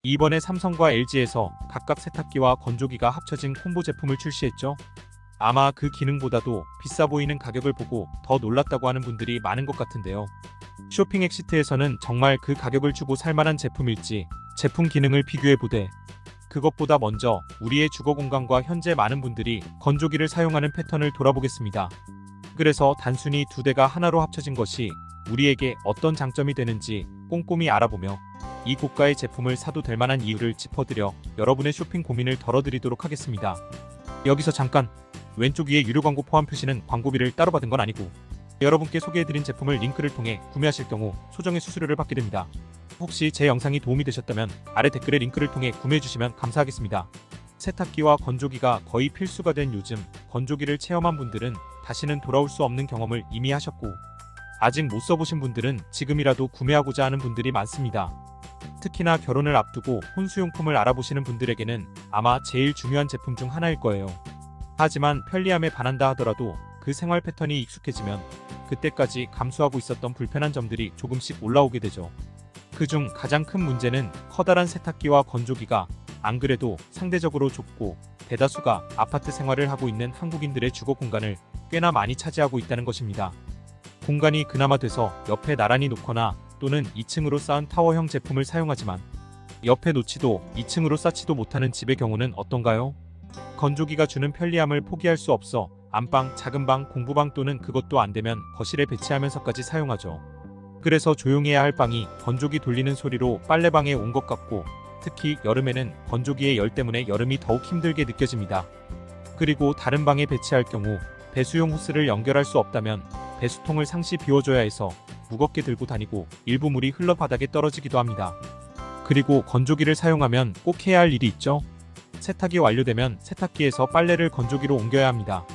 이번에 삼성과 LG에서 각각 세탁기와 건조기가 합쳐진 콤보 제품을 출시했죠. 아마 그 기능보다도 비싸 보이는 가격을 보고 더 놀랐다고 하는 분들이 많은 것 같은데요. 쇼핑 엑시트에서는 정말 그 가격을 주고 살만한 제품일지 제품 기능을 비교해보되, 그것보다 먼저 우리의 주거 공간과 현재 많은 분들이 건조기를 사용하는 패턴을 돌아보겠습니다. 그래서 단순히 두 대가 하나로 합쳐진 것이 우리에게 어떤 장점이 되는지 꼼꼼히 알아보며 이 고가의 제품을 사도 될 만한 이유를 짚어드려 여러분의 쇼핑 고민을 덜어드리도록 하겠습니다. 여기서 잠깐, 왼쪽 위에 유료 광고 포함 표시는 광고비를 따로 받은 건 아니고 여러분께 소개해드린 제품을 링크를 통해 구매하실 경우 소정의 수수료를 받게 됩니다. 혹시 제 영상이 도움이 되셨다면 아래 댓글에 링크를 통해 구매해주시면 감사하겠습니다. 세탁기와 건조기가 거의 필수가 된 요즘, 건조기를 체험한 분들은 다시는 돌아올 수 없는 경험을 이미 하셨고, 아직 못 써보신 분들은 지금이라도 구매하고자 하는 분들이 많습니다. 특히나 결혼을 앞두고 혼수용품을 알아보시는 분들에게는 아마 제일 중요한 제품 중 하나일 거예요. 하지만 편리함에 반한다 하더라도 그 생활 패턴이 익숙해지면 그때까지 감수하고 있었던 불편한 점들이 조금씩 올라오게 되죠. 그중 가장 큰 문제는 커다란 세탁기와 건조기가 안 그래도 상대적으로 좁고 대다수가 아파트 생활을 하고 있는 한국인들의 주거 공간을 꽤나 많이 차지하고 있다는 것입니다. 공간이 그나마 돼서 옆에 나란히 놓거나 또는 2층으로 쌓은 타워형 제품을 사용하지만 옆에 놓지도 2층으로 쌓지도 못하는 집의 경우는 어떤가요? 건조기가 주는 편리함을 포기할 수 없어 안방, 작은 방, 공부방 또는 그것도 안되면 거실에 배치하면서까지 사용하죠. 그래서 조용해야 할 방이 건조기 돌리는 소리로 빨래방에 온 것 같고, 특히 여름에는 건조기의 열 때문에 여름이 더욱 힘들게 느껴집니다. 그리고 다른 방에 배치할 경우 배수용 호스를 연결할 수 없다면 배수통을 상시 비워줘야 해서 무겁게 들고 다니고 일부 물이 흘러 바닥에 떨어지기도 합니다. 그리고 건조기를 사용하면 꼭 해야 할 일이 있죠. 세탁이 완료되면 세탁기에서 빨래를 건조기로 옮겨야 합니다.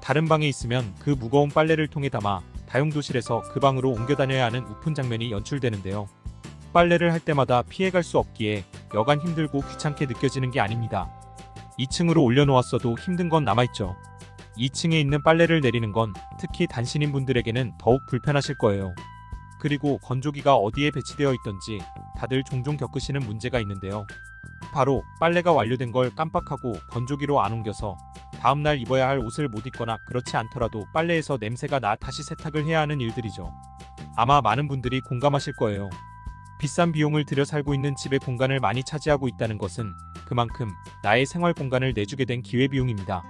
다른 방에 있으면 그 무거운 빨래를 통에 담아 다용도실에서 그 방으로 옮겨 다녀야 하는 우픈 장면이 연출되는데요. 빨래를 할 때마다 피해갈 수 없기에 여간 힘들고 귀찮게 느껴지는 게 아닙니다. 2층으로 올려놓았어도 힘든 건 남아있죠. 2층에 있는 빨래를 내리는 건 특히 단신인 분들에게는 더욱 불편하실 거예요. 그리고 건조기가 어디에 배치되어 있던지 다들 종종 겪으시는 문제가 있는데요. 바로 빨래가 완료된 걸 깜빡하고 건조기로 안 옮겨서 다음날 입어야 할 옷을 못 입거나, 그렇지 않더라도 빨래에서 냄새가 나 다시 세탁을 해야 하는 일들이죠. 아마 많은 분들이 공감하실 거예요. 비싼 비용을 들여 살고 있는 집의 공간을 많이 차지하고 있다는 것은 그만큼 나의 생활 공간을 내주게 된 기회비용입니다.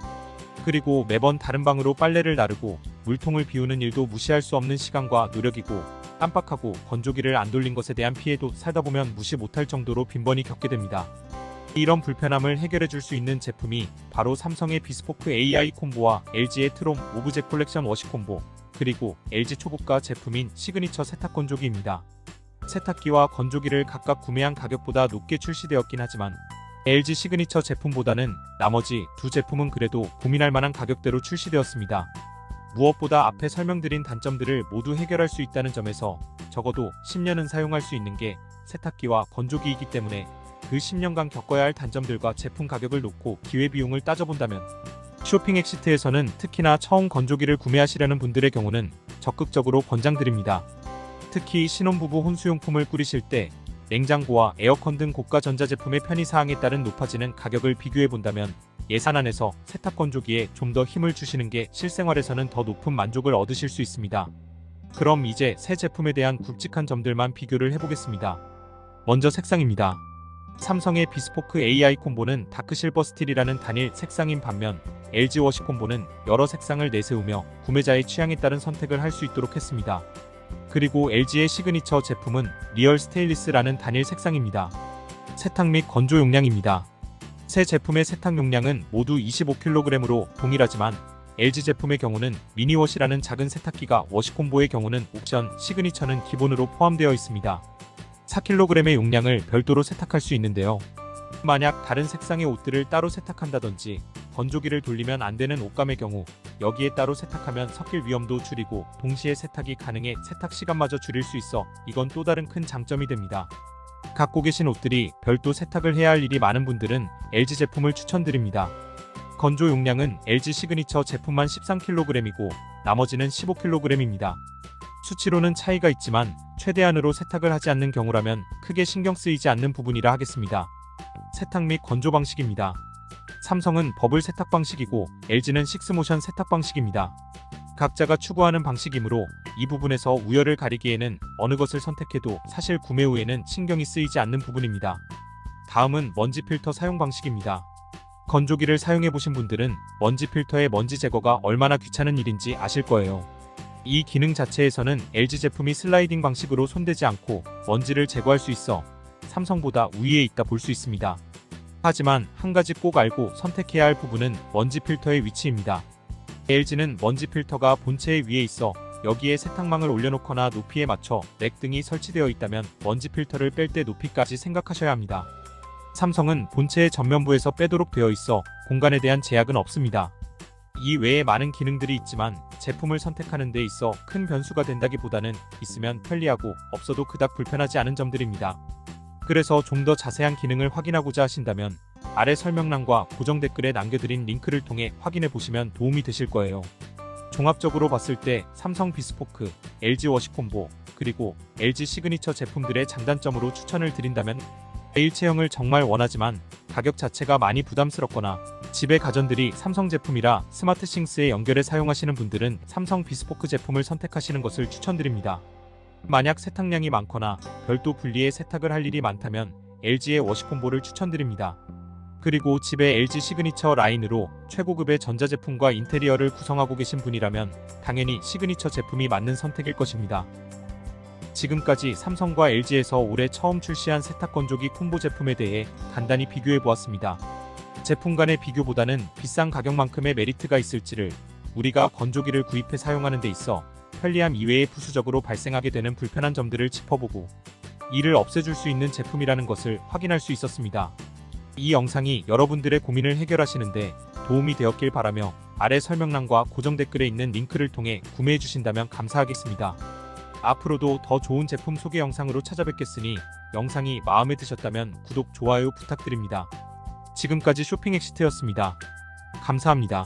그리고 매번 다른 방으로 빨래를 나르고 물통을 비우는 일도 무시할 수 없는 시간과 노력이고, 깜빡하고 건조기를 안 돌린 것에 대한 피해도 살다 보면 무시 못할 정도로 빈번히 겪게 됩니다. 이런 불편함을 해결해 줄 수 있는 제품이 바로 삼성의 비스포크 AI 콤보와 LG의 트롬 오브제 콜렉션 워시 콤보, 그리고 LG 초고가 제품인 시그니처 세탁 건조기입니다. 세탁기와 건조기를 각각 구매한 가격보다 높게 출시되었긴 하지만 LG 시그니처 제품보다는 나머지 두 제품은 그래도 고민할 만한 가격대로 출시되었습니다. 무엇보다 앞에 설명드린 단점들을 모두 해결할 수 있다는 점에서 적어도 10년은 사용할 수 있는 게 세탁기와 건조기이기 때문에 그 10년간 겪어야 할 단점들과 제품 가격을 놓고 기회비용을 따져본다면, 쇼핑 엑시트에서는 특히나 처음 건조기를 구매하시려는 분들의 경우는 적극적으로 권장드립니다. 특히 신혼부부 혼수용품을 꾸리실 때 냉장고와 에어컨 등 고가 전자제품의 편의사항에 따른 높아지는 가격을 비교해본다면 예산 안에서 세탁 건조기에 좀 더 힘을 주시는 게 실생활에서는 더 높은 만족을 얻으실 수 있습니다. 그럼 이제 새 제품에 대한 굵직한 점들만 비교를 해보겠습니다. 먼저 색상입니다. 삼성의 비스포크 AI 콤보는 다크실버 스틸이라는 단일 색상인 반면 LG 워시 콤보는 여러 색상을 내세우며 구매자의 취향에 따른 선택을 할 수 있도록 했습니다. 그리고 LG의 시그니처 제품은 리얼 스테인리스라는 단일 색상입니다. 세탁 및 건조 용량입니다. 새 제품의 세탁 용량은 모두 25kg으로 동일하지만 LG 제품의 경우는 미니워시라는 작은 세탁기가 워시 콤보의 경우는 옵션, 시그니처는 기본으로 포함되어 있습니다. 4kg의 용량을 별도로 세탁할 수 있는데요. 만약 다른 색상의 옷들을 따로 세탁한다든지 건조기를 돌리면 안 되는 옷감의 경우 여기에 따로 세탁하면 섞일 위험도 줄이고 동시에 세탁이 가능해 세탁 시간마저 줄일 수 있어 이건 또 다른 큰 장점이 됩니다. 갖고 계신 옷들이 별도 세탁을 해야 할 일이 많은 분들은 LG 제품을 추천드립니다. 건조 용량은 LG 시그니처 제품만 13kg이고 나머지는 15kg입니다. 수치로는 차이가 있지만 최대한으로 세탁을 하지 않는 경우라면 크게 신경 쓰이지 않는 부분이라 하겠습니다. 세탁 및 건조 방식입니다. 삼성은 버블 세탁 방식이고 LG는 식스모션 세탁 방식입니다. 각자가 추구하는 방식이므로 이 부분에서 우열을 가리기에는 어느 것을 선택해도 사실 구매 후에는 신경이 쓰이지 않는 부분입니다. 다음은 먼지 필터 사용 방식입니다. 건조기를 사용해 보신 분들은 먼지 필터의 먼지 제거가 얼마나 귀찮은 일인지 아실 거예요. 이 기능 자체에서는 LG 제품이 슬라이딩 방식으로 손대지 않고 먼지를 제거할 수 있어 삼성보다 우위에 있다 볼 수 있습니다. 하지만 한 가지 꼭 알고 선택해야 할 부분은 먼지 필터의 위치입니다. LG는 먼지 필터가 본체의 위에 있어 여기에 세탁망을 올려놓거나 높이에 맞춰 렉 등이 설치되어 있다면 먼지 필터를 뺄 때 높이까지 생각하셔야 합니다. 삼성은 본체의 전면부에서 빼도록 되어 있어 공간에 대한 제약은 없습니다. 이 외에 많은 기능들이 있지만 제품을 선택하는 데 있어 큰 변수가 된다기보다는 있으면 편리하고 없어도 그닥 불편하지 않은 점들입니다. 그래서 좀 더 자세한 기능을 확인하고자 하신다면 아래 설명란과 고정 댓글에 남겨드린 링크를 통해 확인해 보시면 도움이 되실 거예요. 종합적으로 봤을 때 삼성 비스포크, LG 워시콤보, 그리고 LG 시그니처 제품들의 장단점으로 추천을 드린다면 일체형을 정말 원하지만 가격 자체가 많이 부담스럽거나 집의 가전들이 삼성 제품이라 스마트싱스에 연결해 사용하시는 분들은 삼성 비스포크 제품을 선택하시는 것을 추천드립니다. 만약 세탁량이 많거나 별도 분리해 세탁을 할 일이 많다면 LG의 워시콤보를 추천드립니다. 그리고 집에 LG 시그니처 라인으로 최고급의 전자제품과 인테리어를 구성하고 계신 분이라면 당연히 시그니처 제품이 맞는 선택일 것입니다. 지금까지 삼성과 LG에서 올해 처음 출시한 세탁 건조기 콤보 제품에 대해 간단히 비교해 보았습니다. 제품 간의 비교보다는 비싼 가격만큼의 메리트가 있을지를, 우리가 건조기를 구입해 사용하는 데 있어 편리함 이외에 부수적으로 발생하게 되는 불편한 점들을 짚어보고 이를 없애줄 수 있는 제품이라는 것을 확인할 수 있었습니다. 이 영상이 여러분들의 고민을 해결하시는데 도움이 되었길 바라며 아래 설명란과 고정 댓글에 있는 링크를 통해 구매해 주신다면 감사하겠습니다. 앞으로도 더 좋은 제품 소개 영상으로 찾아뵙겠으니 영상이 마음에 드셨다면 구독, 좋아요 부탁드립니다. 지금까지 쇼핑 엑시트였습니다. 감사합니다.